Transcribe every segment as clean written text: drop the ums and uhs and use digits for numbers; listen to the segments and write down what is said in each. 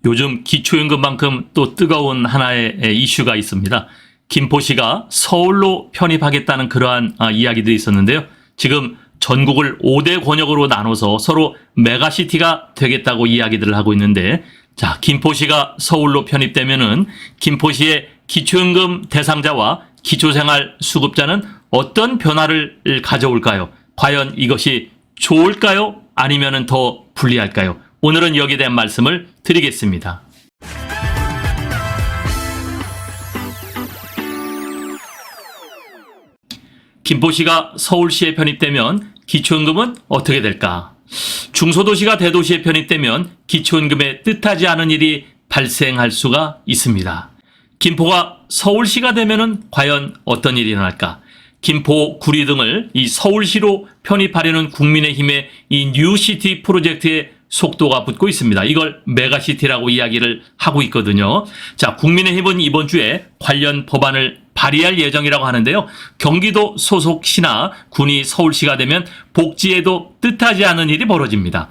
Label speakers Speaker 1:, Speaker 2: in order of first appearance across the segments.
Speaker 1: 요즘 기초연금만큼 또 뜨거운 하나의 이슈가 있습니다. 김포시가 서울로 편입하겠다는 그러한 이야기들이 있었는데요. 지금 전국을 5대 권역으로 나눠서 서로 메가시티가 되겠다고 이야기들을 하고 있는데, 자, 김포시가 서울로 편입되면은 김포시의 기초연금 대상자와 기초생활 수급자는 어떤 변화를 가져올까요? 과연 이것이 좋을까요? 아니면은 더 불리할까요? 오늘은 여기에 대한 말씀을 드리겠습니다. 김포시가 서울시에 편입되면 기초연금은 어떻게 될까? 중소도시가 대도시에 편입되면 기초연금에 뜻하지 않은 일이 발생할 수가 있습니다. 김포가 서울시가 되면은 과연 어떤 일이 일어날까? 김포, 구리 등을 이 서울시로 편입하려는 국민의힘의 이 뉴시티 프로젝트에 속도가 붙고 있습니다. 이걸 메가시티라고 이야기를 하고 있거든요. 자, 국민의힘은 이번 주에 관련 법안을 발의할 예정이라고 하는데요. 경기도 소속 시나 군이 서울시가 되면 복지에도 뜻하지 않은 일이 벌어집니다.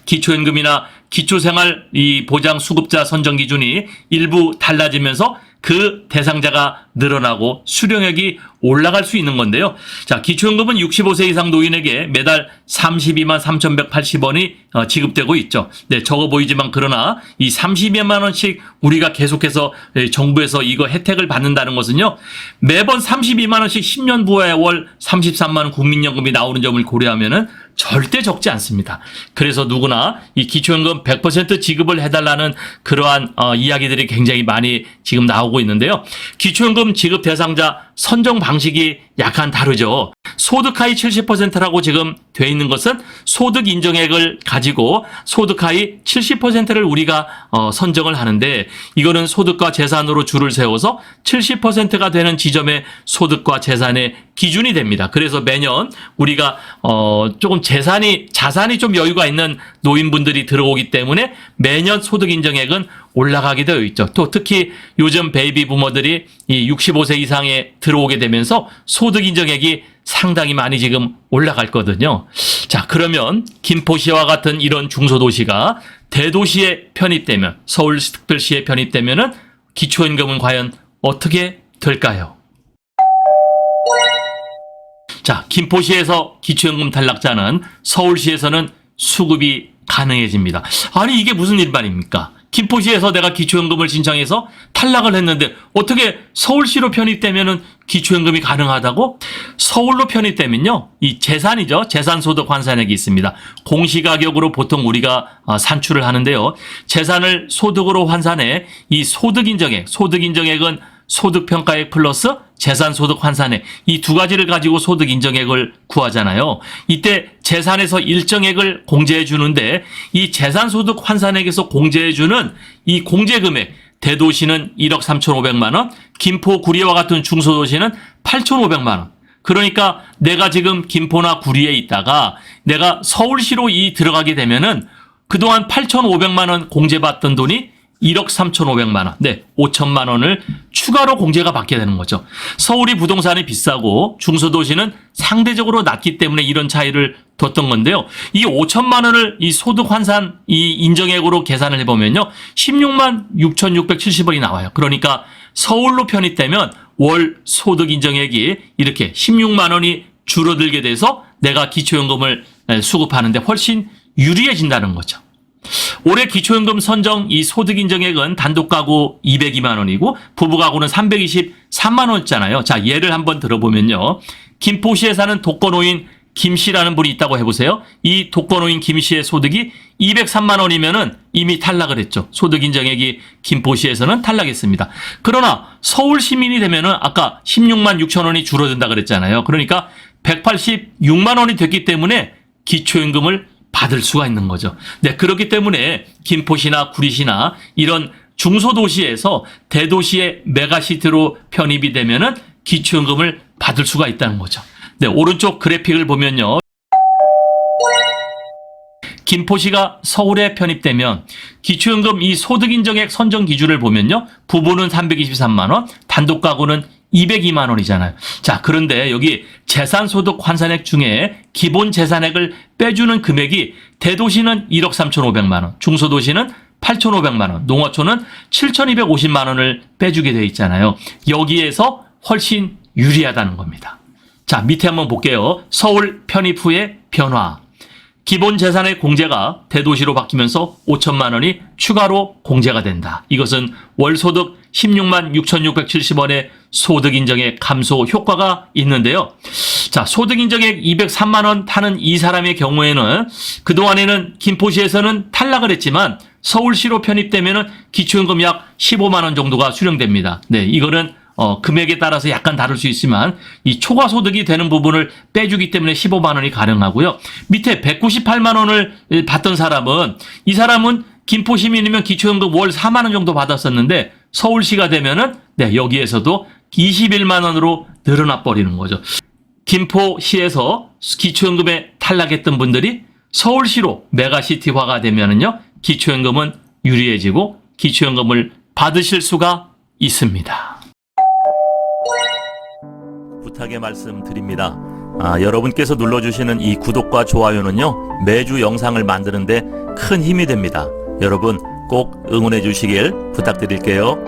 Speaker 1: 기초연금이나 기초생활 이 보장 수급자 선정 기준이 일부 달라지면서 그 대상자가 늘어나고 수령액이 올라갈 수 있는 건데요. 자, 기초연금은 65세 이상 노인에게 매달 32만 3,180원이 지급되고 있죠. 네, 적어 보이지만 그러나 이 32만 원씩 우리가 계속해서 정부에서 이거 혜택을 받는다는 것은요. 매번 32만 원씩 10년 부하에 월 33만 원 국민연금이 나오는 점을 고려하면은 절대 적지 않습니다. 그래서 누구나 이 기초연금 100% 지급을 해달라는 그러한 이야기들이 굉장히 많이 지금 나오고 있는데요. 기초연금 지급 대상자 선정 방식이 약간 다르죠. 소득하위 70%라고 지금 돼 있는 것은 소득 인정액을 가지고 소득하위 70%를 우리가 선정을 하는데, 이거는 소득과 재산으로 줄을 세워서 70%가 되는 지점의 소득과 재산의 기준이 됩니다. 그래서 매년 우리가 조금 자산이 좀 여유가 있는 노인분들이 들어오기 때문에 매년 소득 인정액은 올라가게 되어 있죠. 또 특히 요즘 베이비 부머들이 이 65세 이상에 들어오게 되면서 소득 인정액이 상당히 많이 지금 올라갈 거거든요. 자, 그러면 김포시와 같은 이런 중소도시가 대도시에 편입되면, 서울특별시에 편입되면은 기초연금은 과연 어떻게 될까요? 자, 김포시에서 기초연금 탈락자는 서울시에서는 수급이 가능해집니다. 아니, 이게 무슨 일반입니까? 김포시에서 내가 기초연금을 신청해서 탈락을 했는데 어떻게 서울시로 편입되면은 기초연금이 가능하다고? 서울로 편입되면요, 이 재산이죠. 재산소득 환산액이 있습니다. 공시가격으로 보통 우리가 산출을 하는데요. 재산을 소득으로 환산해 이 소득인정액은 소득평가액 플러스 재산소득 환산액, 이 두 가지를 가지고 소득인정액을 구하잖아요. 이때 재산에서 일정액을 공제해 주는데, 이 재산소득 환산액에서 공제해 주는 이 공제금액, 대도시는 1억 3,500만 원, 김포, 구리와 같은 중소도시는 8,500만 원. 그러니까 내가 지금 김포나 구리에 있다가 내가 서울시로 들어가게 되면은 그동안 8,500만 원 공제받던 돈이 1억 3,500만 원, 네, 5천만 원을 추가로 공제가 받게 되는 거죠. 서울이 부동산이 비싸고 중소도시는 상대적으로 낮기 때문에 이런 차이를 뒀던 건데요. 이 5천만 원을 이 소득 환산 이 인정액으로 계산을 해보면요, 16만 6,670원이 나와요. 그러니까 서울로 편입되면 월 소득 인정액이 이렇게 16만 원이 줄어들게 돼서 내가 기초연금을 수급하는데 훨씬 유리해진다는 거죠. 올해 기초연금 선정 이 소득인정액은 단독가구 202만 원이고 부부가구는 323만 원이잖아요. 자, 예를 한번 들어보면요. 김포시에 사는 독거노인 김씨라는 분이 있다고 해보세요. 이 독거노인 김씨의 소득이 203만 원이면은 이미 탈락을 했죠. 소득인정액이 김포시에서는 탈락했습니다. 그러나 서울 시민이 되면은 아까 16만 6천 원이 줄어든다 그랬잖아요. 그러니까 186만 원이 됐기 때문에 기초연금을 받을 수가 있는 거죠. 네, 그렇기 때문에 김포시나 구리시나 이런 중소도시에서 대도시의 메가시티로 편입이 되면은 기초연금을 받을 수가 있다는 거죠. 네, 오른쪽 그래픽을 보면요. 김포시가 서울에 편입되면 기초연금 이 소득인정액 선정 기준을 보면요. 부부는 323만 원, 단독가구는 202만 원이잖아요. 자, 그런데 여기 재산소득 환산액 중에 기본 재산액을 빼주는 금액이 대도시는 1억 3,500만 원, 중소도시는 8,500만 원, 농어촌은 7,250만 원을 빼주게 돼 있잖아요. 여기에서 훨씬 유리하다는 겁니다. 자, 밑에 한번 볼게요. 서울 편입 후의 변화. 기본 재산의 공제가 대도시로 바뀌면서 5천만 원이 추가로 공제가 된다. 이것은 월소득 16만 6,670원의 소득 인정의 감소 효과가 있는데요. 자, 소득 인정액 203만 원 타는 이 사람의 경우에는 그동안에는 김포시에서는 탈락을 했지만 서울시로 편입되면은 기초연금 약 15만 원 정도가 수령됩니다. 네, 이거는 금액에 따라서 약간 다를 수 있지만 이 초과 소득이 되는 부분을 빼주기 때문에 15만 원이 가능하고요. 밑에 198만 원을 받던 사람은 이 사람은 김포 시민이면 기초연금 월 4만 원 정도 받았었는데 서울시가 되면은 네, 여기에서도 21만 원으로 늘어나 버리는 거죠. 김포시에서 기초연금에 탈락했던 분들이 서울시로 메가시티화가 되면은요, 기초연금은 유리해지고 기초연금을 받으실 수가 있습니다.
Speaker 2: 부탁의 말씀 드립니다. 여러분께서 눌러주시는 이 구독과 좋아요는요, 매주 영상을 만드는데 큰 힘이 됩니다. 여러분 꼭 응원해 주시길 부탁드릴게요.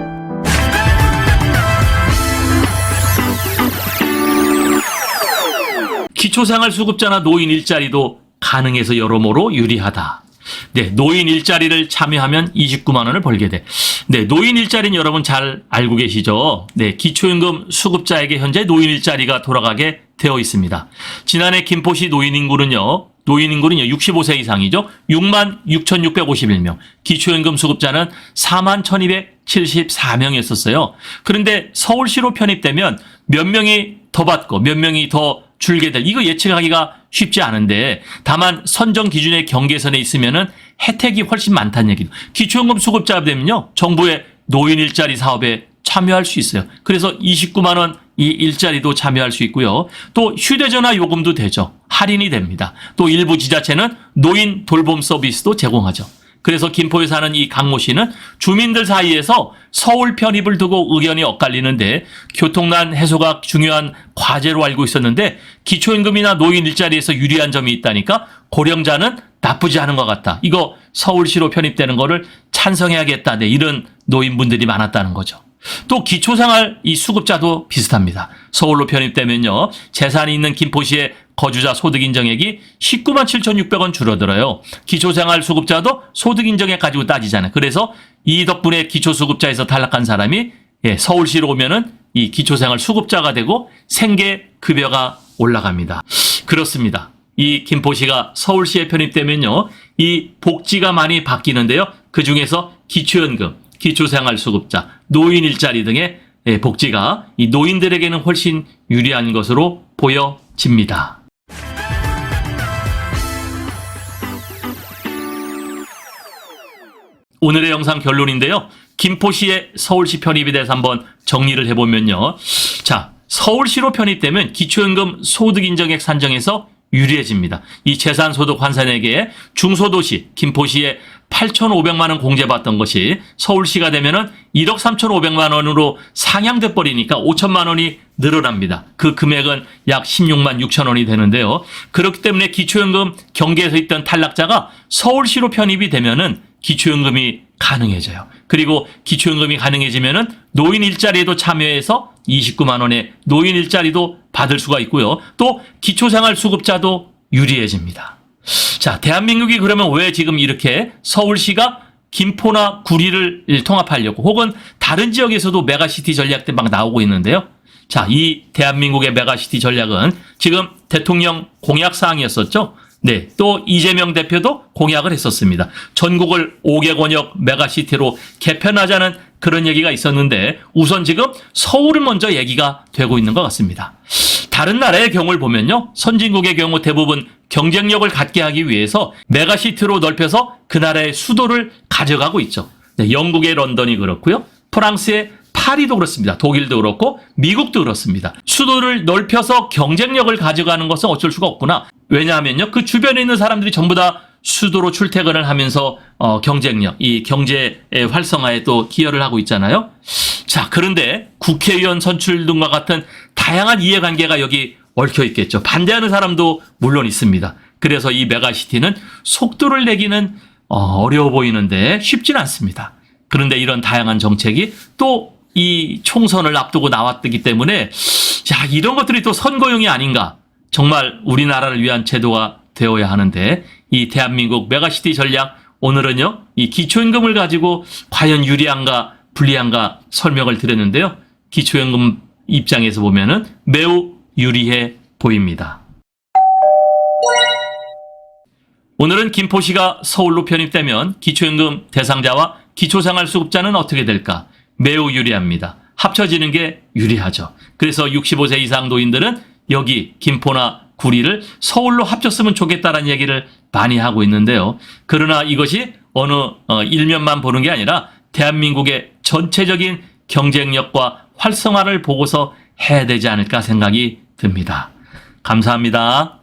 Speaker 1: 기초생활수급자나 노인 일자리도 가능해서 여러모로 유리하다. 네, 노인 일자리를 참여하면 29만 원을 벌게 돼. 네, 노인 일자리는 여러분 잘 알고 계시죠? 네, 기초연금 수급자에게 현재 노인 일자리가 돌아가게 되어 있습니다. 지난해 김포시 노인 인구는요 65세 이상이죠. 6만 6,651명. 기초연금 수급자는 4만 1,274명이었어요. 그런데 서울시로 편입되면 몇 명이 더 받고 몇 명이 더 줄게 될, 이거 예측하기가 쉽지 않은데, 다만 선정 기준의 경계선에 있으면은 혜택이 훨씬 많다는 얘기죠. 기초연금 수급자 되면요, 정부의 노인 일자리 사업에 참여할 수 있어요. 그래서 29만 원 이 일자리도 참여할 수 있고요. 또 휴대전화 요금도 되죠. 할인이 됩니다. 또 일부 지자체는 노인 돌봄 서비스도 제공하죠. 그래서 김포에 사는 이 강모 씨는 주민들 사이에서 서울 편입을 두고 의견이 엇갈리는데 교통난 해소가 중요한 과제로 알고 있었는데 기초연금이나 노인 일자리에서 유리한 점이 있다니까 고령자는 나쁘지 않은 것 같다. 이거 서울시로 편입되는 거를 찬성해야겠다. 네, 이런 노인분들이 많았다는 거죠. 또 기초생활 이 수급자도 비슷합니다. 서울로 편입되면요, 재산이 있는 김포시의 거주자 소득 인정액이 19만 7,600원 줄어들어요. 기초생활 수급자도 소득 인정액 가지고 따지잖아요. 그래서 이 덕분에 기초수급자에서 탈락한 사람이 서울시로 오면은 이 기초생활 수급자가 되고 생계급여가 올라갑니다. 그렇습니다. 이 김포시가 서울시에 편입되면요, 이 복지가 많이 바뀌는데요. 그 중에서 기초연금, 기초생활수급자, 노인 일자리 등의 복지가 이 노인들에게는 훨씬 유리한 것으로 보여집니다. 오늘의 영상 결론인데요. 김포시의 서울시 편입에 대해서 한번 정리를 해보면요. 자, 서울시로 편입되면 기초연금 소득인정액 산정에서 유리해집니다. 이 재산소득 환산액에 중소도시 김포시에 8,500만 원 공제받던 것이 서울시가 되면은 1억 3,500만 원으로 상향돼 버리니까 5천만 원이 늘어납니다. 그 금액은 약 16만 6천 원이 되는데요. 그렇기 때문에 기초연금 경계에서 있던 탈락자가 서울시로 편입이 되면은 기초연금이 가능해져요. 그리고 기초연금이 가능해지면은 노인 일자리에도 참여해서 29만 원의 노인 일자리도 받을 수가 있고요. 또 기초생활수급자도 유리해집니다. 자, 대한민국이 그러면 왜 지금 이렇게 서울시가 김포나 구리를 통합하려고, 혹은 다른 지역에서도 메가시티 전략 때 막 나오고 있는데요. 자, 이 대한민국의 메가시티 전략은 지금 대통령 공약 사항이었었죠. 네, 또 이재명 대표도 공약을 했었습니다. 전국을 5개 권역 메가시티로 개편하자는 그런 얘기가 있었는데 우선 지금 서울은 먼저 얘기가 되고 있는 것 같습니다. 다른 나라의 경우를 보면요, 선진국의 경우 대부분 경쟁력을 갖게 하기 위해서 메가시티로 넓혀서 그 나라의 수도를 가져가고 있죠. 네, 영국의 런던이 그렇고요. 프랑스의 파리도 그렇습니다. 독일도 그렇고 미국도 그렇습니다. 수도를 넓혀서 경쟁력을 가져가는 것은 어쩔 수가 없구나. 왜냐하면요, 그 주변에 있는 사람들이 전부 다 수도로 출퇴근을 하면서 경쟁력, 이 경제의 활성화에 또 기여를 하고 있잖아요. 자, 그런데 국회의원 선출 등과 같은 다양한 이해관계가 여기 얽혀 있겠죠. 반대하는 사람도 물론 있습니다. 그래서 이 메가시티는 속도를 내기는 어려워 보이는데 쉽진 않습니다. 그런데 이런 다양한 정책이 또 이 총선을 앞두고 나왔기 때문에 이런 것들이 또 선거용이 아닌가. 정말 우리나라를 위한 제도가 되어야 하는데 이 대한민국 메가시티 전략 오늘은요. 이 기초임금을 가지고 과연 유리한가 불리한가 설명을 드렸는데요. 기초임금 입장에서 보면은 매우 유리해 보입니다. 오늘은 김포시가 서울로 편입되면 기초임금 대상자와 기초생활수급자는 어떻게 될까? 매우 유리합니다. 합쳐지는 게 유리하죠. 그래서 65세 이상 노인들은 여기 김포나 구리를 서울로 합쳤으면 좋겠다라는 얘기를 많이 하고 있는데요. 그러나 이것이 어느 일면만 보는 게 아니라 대한민국의 전체적인 경쟁력과 활성화를 보고서 해야 되지 않을까 생각이 듭니다. 감사합니다.